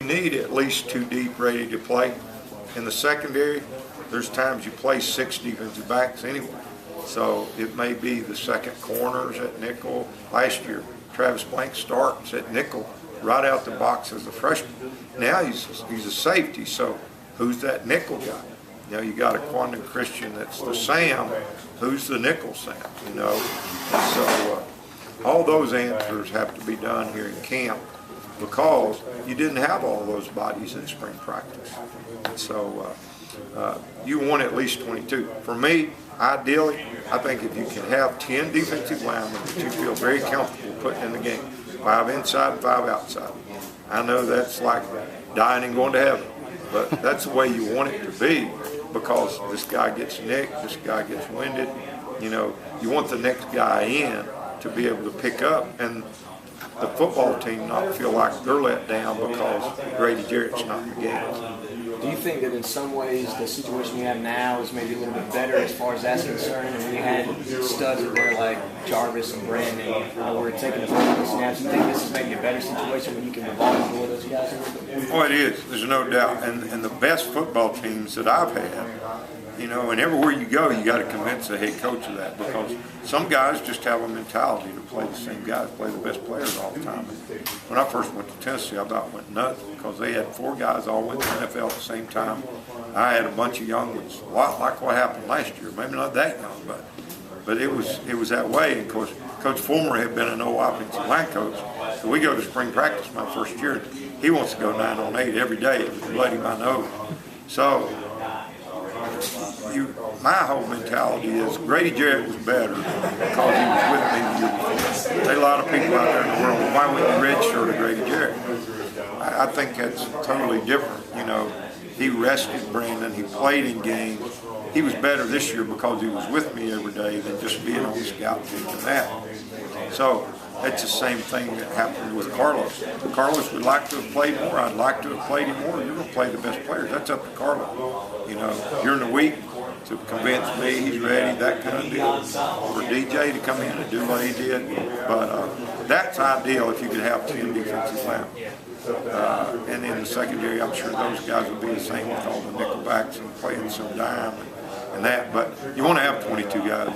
You need at least 2 deep ready to play. In the secondary, there's times you play 6 defensive backs anyway. So it may be the second corners at nickel. Last year, Travis Blank starts at nickel right out the box as a freshman. Now he's a safety, so who's that nickel guy? You know, you got a Quandon Christian that's the Sam. Who's the nickel Sam? You know, and so all those answers have to be done here in camp because you didn't have all those bodies in spring practice. And so you want at least 22. For me, ideally, I think if you can have 10 defensive linemen that you feel very comfortable putting in the game, 5 inside, 5 outside. I know that's like dying and going to heaven, but that's the way you want it to be because this guy gets nicked, this guy gets winded. You know, you want the next guy in to be able to pick up and the football team not feel like they're let down because Grady Jarrett's not in the game. Do you think that in some ways the situation we have now is maybe a little bit better as far as that's concerned? And we had studs in there like Jarvis and Brandon were taking the snaps. Do you think this is maybe a better situation when you can revolve into one of those guys a little bit? Oh, it is. There's no doubt. And the best football teams that I've had, you know, and everywhere you go, you got to convince the head coach of that because some guys just have a mentality to play the same guys, play the best players all the time. When I first went to Tennessee, I about went nuts because they had 4 guys all went to the NFL at the same time. I had a bunch of young ones, a lot like what happened last year. Maybe not that young, but it was that way. And of course, Coach Fulmer had been an old offensive line coach. So we go to spring practice my first year. He wants to go 9 on 8 every day. It was bloody my nose. So my whole mentality is Grady Jarrett was better because he was with me the year before. There's a lot of people out there in the world, well, why wouldn't you redshirt a Grady Jarrett? I think that's totally different. You know, he rested Brandon, he played in games. He was better this year because he was with me every day than just being on the scout team and that. So that's the same thing that happened with Carlos. Carlos would like to have played more. I'd like to have played him more. You're going to play the best players. That's up to Carlos. You know, during the week to convince me he's ready, that kind of deal. For DJ to come in and do what he did. But that's ideal if you could have 10 defensive linemen. And in the secondary, I'm sure those guys will be the same with all the nickelbacks and playing some dime and that. But you want to have 22 guys.